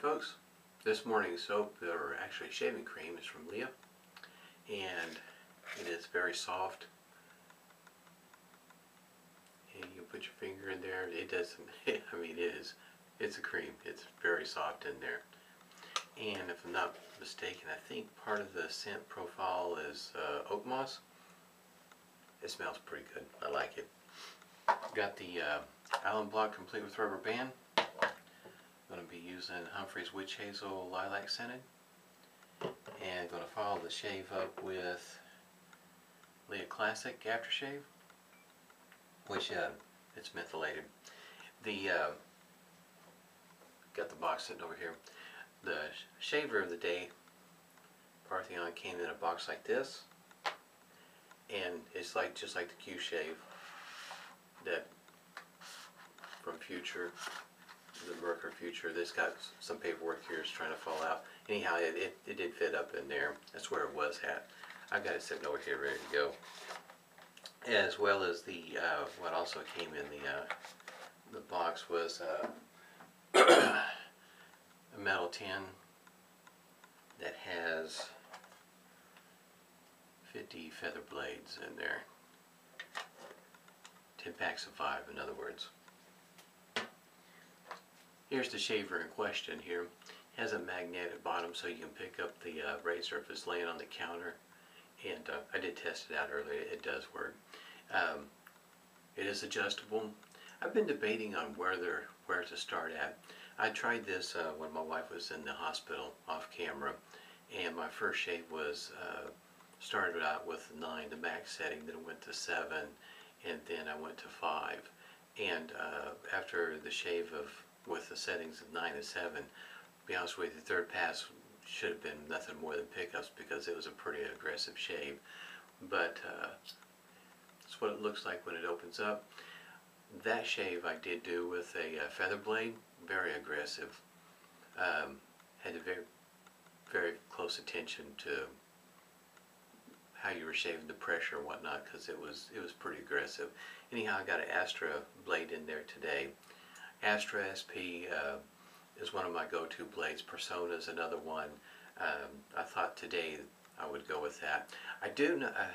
folks. This morning's soap, or actually shaving cream, is from Lea, and it is very soft. And you put your finger in there, it doesn't, I mean it's a cream. It's very soft in there. And if I'm not mistaken, I think part of the scent profile is oak moss. It smells pretty good. I like it. Got the alum block complete with rubber band. I'm going to be using Humphrey's Witch Hazel Lilac Scented, and going to follow the shave up with Lea Classic aftershave, which it's mentholated. The got the box sitting over here. The shaver of the day, Parthenon, came in a box like this, and it's like just like the Q shave that from Future. The Mercury Future. This got some paperwork here is trying to fall out. Anyhow, it did fit up in there. That's where it was at. I've got it sitting over here ready to go. As well as the what also came in the box was a metal tin that has 50 feather blades in there. 10 packs of 5, in other words. Here's the shaver in question here. It has a magnetic bottom so you can pick up the razor if it's laying on the counter. And I did test it out earlier. It does work. It is adjustable. I've been debating on where to start at. I tried this when my wife was in the hospital off camera, and my first shave was started out with 9, the max setting, then it went to 7, and then I went to 5. And after the shave with the settings of 9 and 7, to be honest with you, the third pass should have been nothing more than pickups because it was a pretty aggressive shave. But that's what it looks like when it opens up. That shave I did do with a feather blade, very aggressive. Had to very close attention to how you were shaving, the pressure and whatnot, because it was pretty aggressive. Anyhow, I got an Astra blade in there today. Astra SP is one of my go-to blades. Persona is another one. I thought today I would go with that. I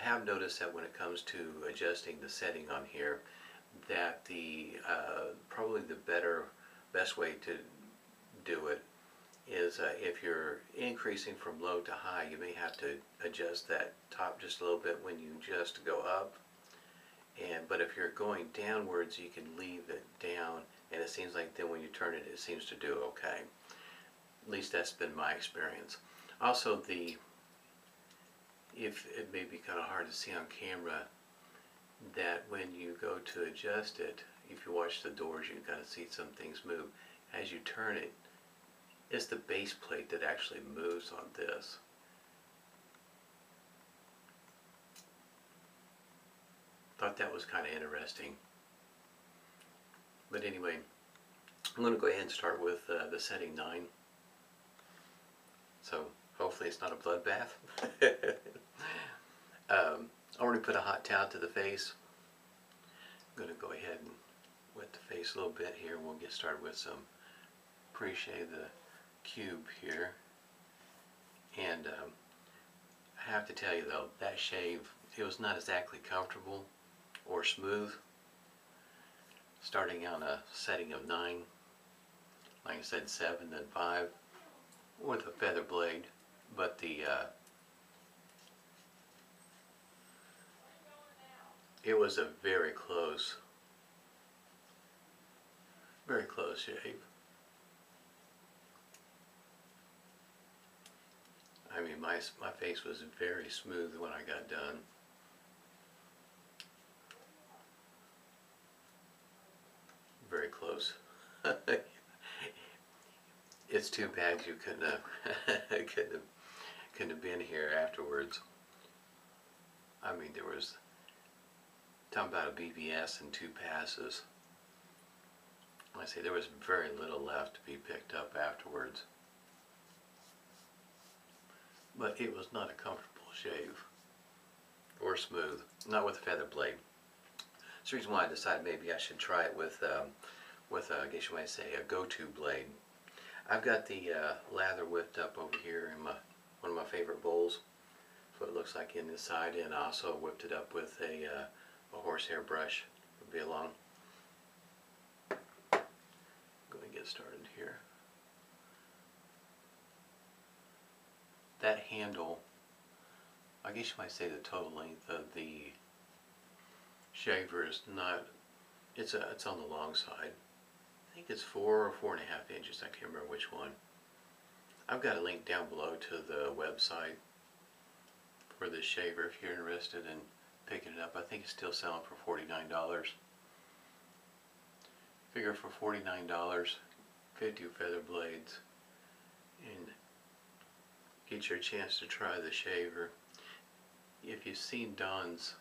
have noticed that when it comes to adjusting the setting on here, that the probably the best way to do it is if you're increasing from low to high, you may have to adjust that top just a little bit when you just go up. But if you're going downwards, you can leave it down, and it seems like then when you turn it, it seems to do okay. At least that's been my experience. Also, if it may be kind of hard to see on camera, that when you go to adjust it, if you watch the doors, you can kind of see some things move. As you turn it, it's the base plate that actually moves on this. Thought that was kind of interesting. But anyway, I'm going to go ahead and start with the setting 9. So hopefully it's not a bloodbath. I already put a hot towel to the face. I'm going to go ahead and wet the face a little bit here. We'll get started with some pre-shave the cube here. And I have to tell you though, that shave, it was not exactly comfortable or smooth. Starting on a setting of 9, like I said, 7, then 5, with a feather blade, but it was a very close shave. I mean, my face was very smooth when I got done. Very close. It's too bad you couldn't have been here afterwards. I mean, there was talking about a BBS and 2 passes. I say there was very little left to be picked up afterwards. But it was not a comfortable shave or smooth, not with a feather blade. That's the reason why I decided maybe I should try it with I guess you might say, a go-to blade. I've got the lather whipped up over here in one of my favorite bowls. That's what it looks like in the side, and I also whipped it up with a horsehair brush, Vie Long. Going to get started here. That handle, I guess you might say the total length of the shaver is not, it's on the long side. I think it's 4 or 4.5 inches, I can't remember which one. I've got a link down below to the website for this shaver if you're interested in picking it up. I think it's still selling for $49. Figure for $49, 50 feather blades, and get your chance to try the shaver. If you've seen Donald's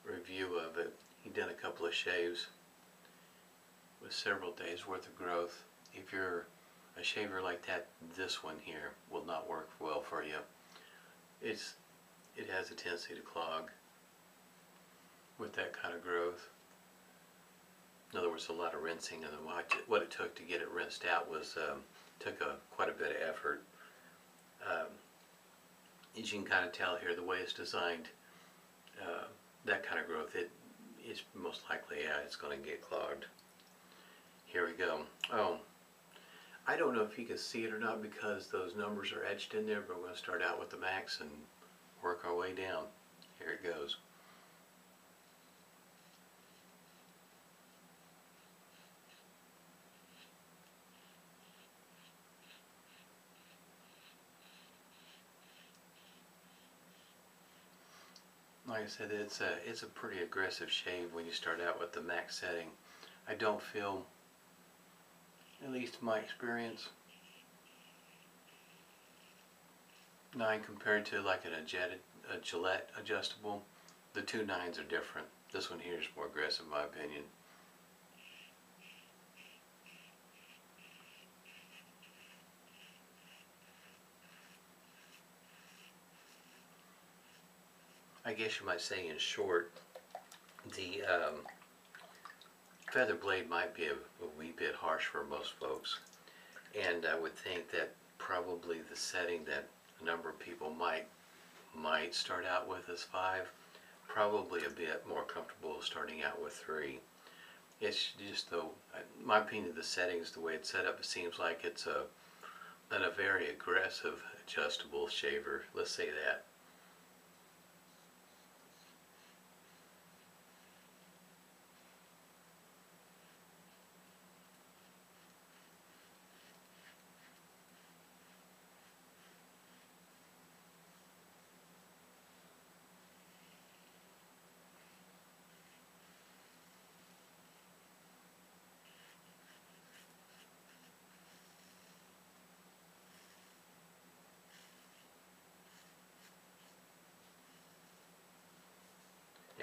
review of it, he done a couple of shaves with several days worth of growth. If you're a shaver like that, this one here will not work well for you. It has a tendency to clog with that kind of growth. In other words, a lot of rinsing, and what it took to get it rinsed out was took quite a bit of effort. As you can kind of tell here, the way it's designed, that kind of growth, it is most likely, yeah, it's going to get clogged. Here we go. Oh, I don't know if you can see it or not because those numbers are etched in there, but we're going to start out with the max and work our way down. Here it goes. Like I said, it's a pretty aggressive shave when you start out with the max setting. I don't feel, at least in my experience, 9 compared to like a Gillette adjustable, the two 9s are different. This one here is more aggressive in my opinion. I guess you might say in short, the feather blade might be a wee bit harsh for most folks, and I would think that probably the setting that a number of people might start out with is 5, probably a bit more comfortable starting out with 3. It's just, though, in my opinion, the settings, the way it's set up, it seems like it's a very aggressive adjustable shaver. Let's say that.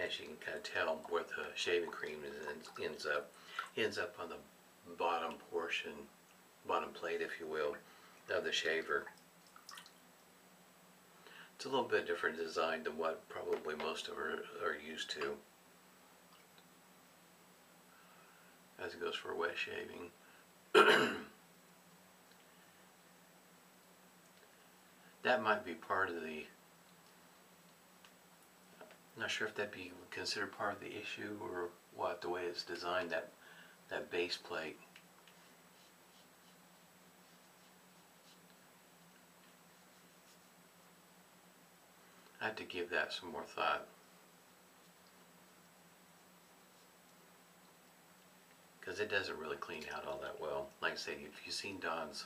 As you can kind of tell where the shaving cream ends up on the bottom portion, bottom plate if you will, of the shaver. It's a little bit different design than what probably most of us are used to as it goes for wet shaving. That might be part of the, I'm not sure if that'd be considered part of the issue or what, the way it's designed, that base plate. I have to give that some more thought, because it doesn't really clean out all that well. Like I say, if you've seen Don's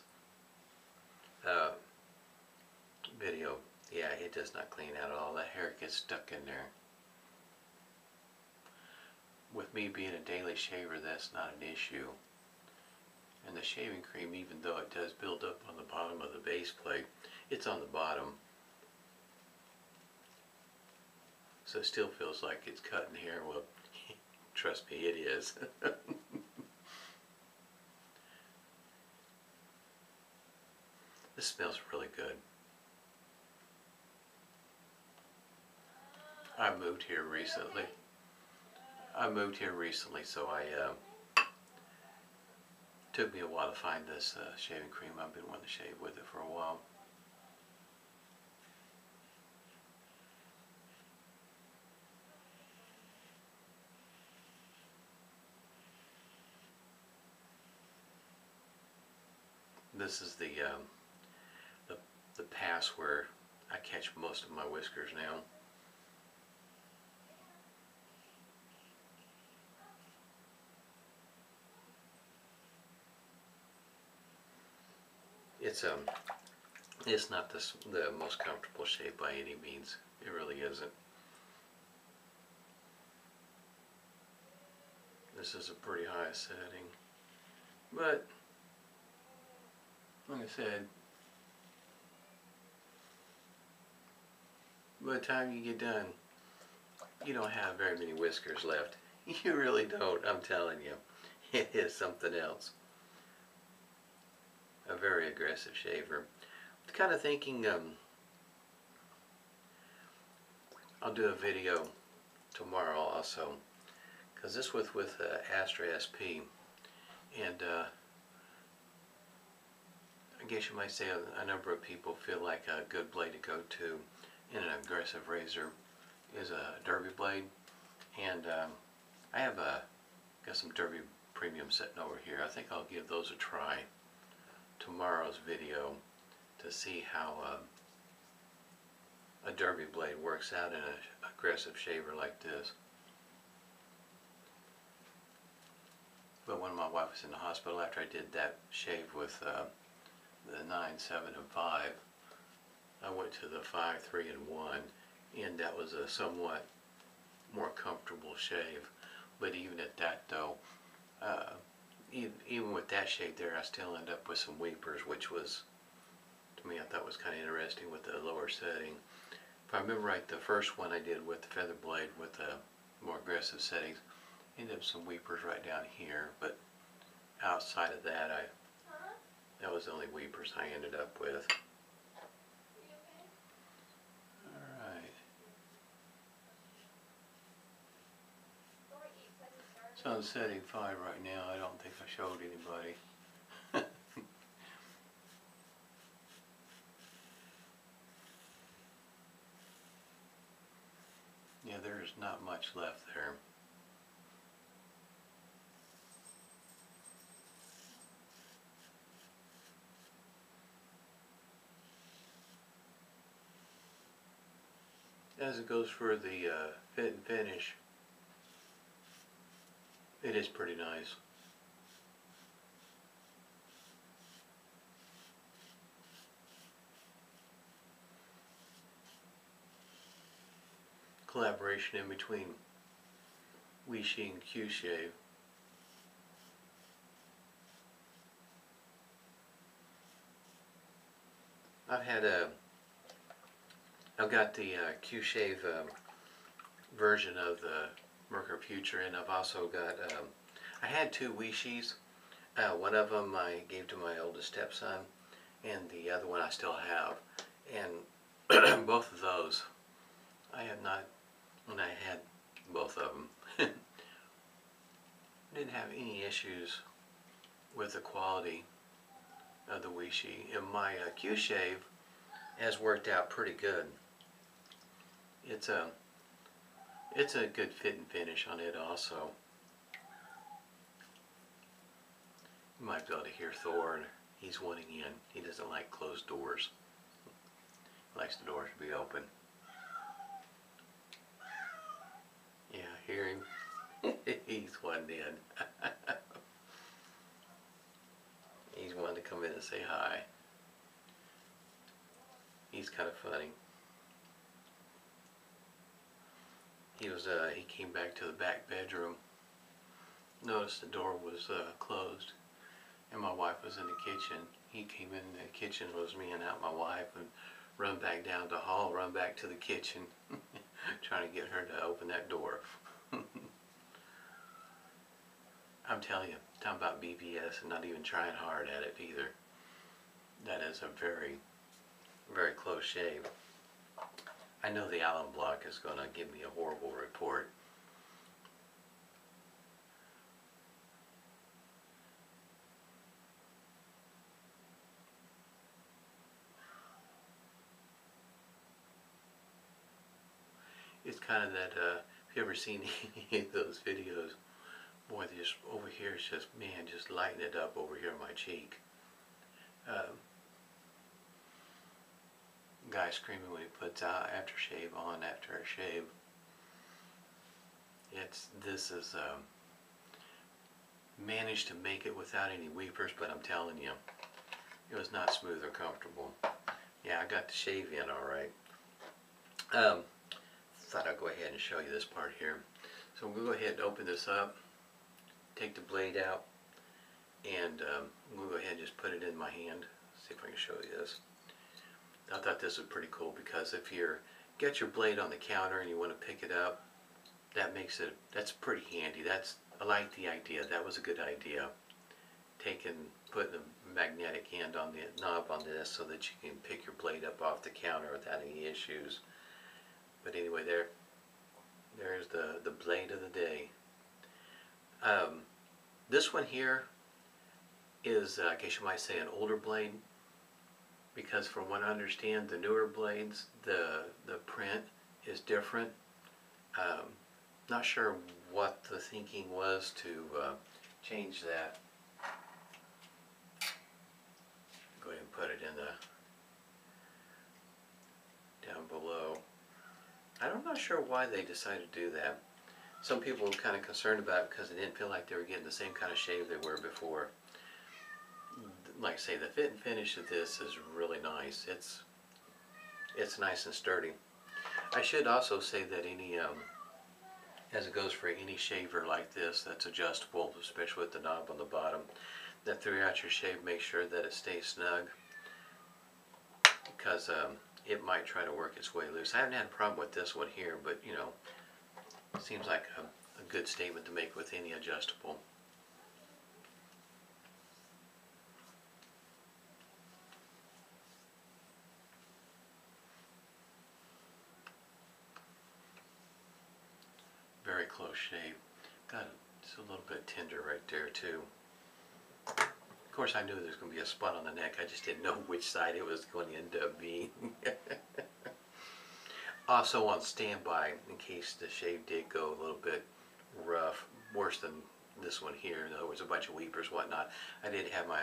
video, yeah, it does not clean out at all. That hair gets stuck in there. With me being a daily shaver, that's not an issue. And the shaving cream, even though it does build up on the bottom of the base plate, it's on the bottom. So it still feels like it's cutting hair. Well, trust me, it is. This smells really good. I moved here recently. I moved here recently, so took me a while to find this shaving cream. I've been wanting to shave with it for a while. This is the pass where I catch most of my whiskers now. It's not the most comfortable shave by any means. It really isn't. This is a pretty high setting, but like I said, by the time you get done, you don't have very many whiskers left. You really don't, I'm telling you. It is something else. A very aggressive shaver. Kind of thinking I'll do a video tomorrow also, because this with Astra SP, and I guess you might say a number of people feel like a good blade to go to in an aggressive razor is a derby blade, and I have got some derby premium sitting over here. I think I'll give those a try tomorrow's video to see how a derby blade works out in an aggressive shaver like this. But when my wife was in the hospital, after I did that shave with the 9, 7, and 5, I went to the 5, 3, and 1, and that was a somewhat more comfortable shave. But even at that though, even with that shave there, I still end up with some weepers, which was, to me, I thought was kind of interesting with the lower setting. If I remember right, the first one I did with the feather blade with the more aggressive settings, ended up some weepers right down here, but outside of that, that was the only weepers I ended up with. Alright. So on setting 5 right now. I don't think I showed anybody. Yeah, there's not much left there. As it goes for the fit and finish, it is pretty nice. Collaboration in between Vie Long and Q Shave. I've got the Q Shave version of the Mercury Future, and I've also got, I had 2 Wishies. One of them I gave to my oldest stepson, and the other one I still have. And both of those, I have not, when I had both of them, didn't have any issues with the quality of the Wishi. And my Q Shave has worked out pretty good. It's a good fit and finish on it also. You might be able to hear Thor. He's wanting in. He doesn't like closed doors. He likes the doors to be open. Yeah, hear him? He's wanting in. He's wanting to come in and say hi. He's kind of funny. He came back to the back bedroom, noticed the door was closed, and my wife was in the kitchen. He came in the kitchen, was me and out my wife, and run back down the hall, run back to the kitchen, trying to get her to open that door. I'm telling you, talking about BBS and not even trying hard at it either. That is a very, very close shave. I know the alum block is going to give me a horrible report. kind of that, if you ever seen any of those videos, boy, this over here is just, man, just lighten it up over here on my cheek. Guy screaming when he puts aftershave on after a shave. This is managed to make it without any weepers, but I'm telling you, it was not smooth or comfortable. Yeah, I got the shave in all right. Thought I'd go ahead and show you this part here. So we'll go ahead and open this up, take the blade out, and we'll go ahead and just put it in my hand. See if I can show you this. I thought this was pretty cool because if you're got your blade on the counter and you want to pick it up, that's pretty handy. I like the idea. That was a good idea. Putting a magnetic end on the knob on this so that you can pick your blade up off the counter without any issues. But anyway, there's the blade of the day. This one here is, I guess you might say, an older blade, because from what I understand, the newer blades, the print is different. Not sure what the thinking was to change that. Go ahead and put it in down below. I'm not sure why they decided to do that. Some people were kind of concerned about it because they didn't feel like they were getting the same kind of shave they were before. Like I say, the fit and finish of this is really nice. It's nice and sturdy. I should also say that as it goes for any shaver like this that's adjustable, especially with the knob on the bottom, that throughout your shave make sure that it stays snug, because it might try to work its way loose. I haven't had a problem with this one here, but you know, it seems like a good statement to make with any adjustable. Very close shave. It's a little bit tender right there too. Of course, I knew there was going to be a spot on the neck. I just didn't know which side it was going to end up being. Also on standby, in case the shave did go a little bit rough, worse than this one here. In other words, a bunch of weepers, whatnot. I did have my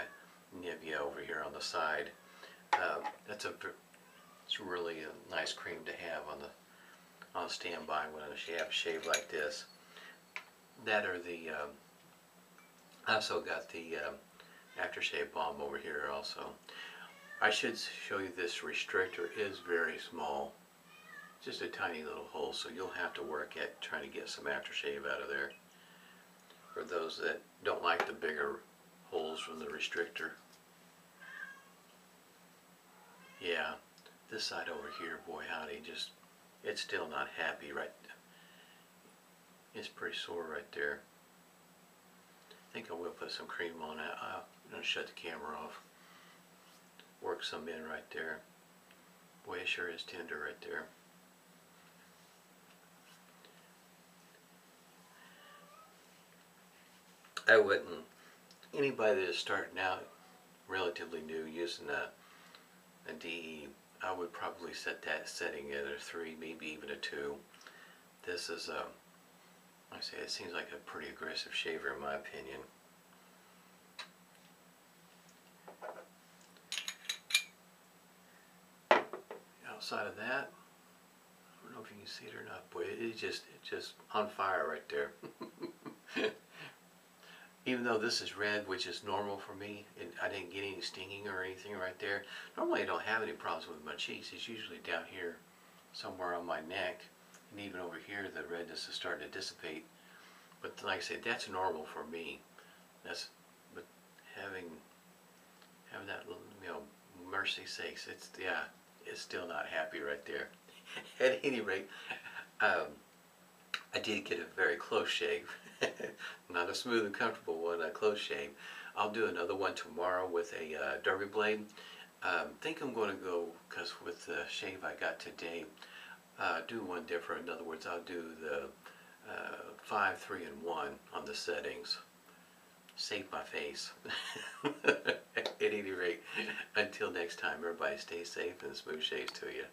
Nivea over here on the side. It's really a nice cream to have on standby when I have a shave like this. That or I also got the aftershave balm over here also. I should show you this restrictor is very small. Just a tiny little hole, so you'll have to work at trying to get some aftershave out of there. For those that don't like the bigger holes from the restrictor. Yeah, this side over here, boy howdy, it's still not happy right. It's pretty sore right there. I think I will put some cream on it. I'm going to shut the camera off. Work some in right there. Boy, it sure is tender right there. I wouldn't, anybody that is starting out relatively new using a DE, I would probably set that setting at a 3, maybe even a 2. This is, like I say, it seems like a pretty aggressive shaver in my opinion. Outside of that, I don't know if you can see it or not, boy, it's just on fire right there. Even though this is red, which is normal for me, and I didn't get any stinging or anything right there. Normally I don't have any problems with my cheeks. It's usually down here somewhere on my neck, and even over here the redness is starting to dissipate. But like I said, that's normal for me. But having that, you know, mercy sakes, it's still not happy right there. At any rate, I did get a very close shave. Not a smooth and comfortable one, a close shave. I'll do another one tomorrow with a derby blade. I think I'm going to go, because with the shave I got today, do one different. In other words, I'll do the 5, 3, and 1 on the settings. Save my face. At any rate, until next time, everybody stay safe and smooth shaves to you.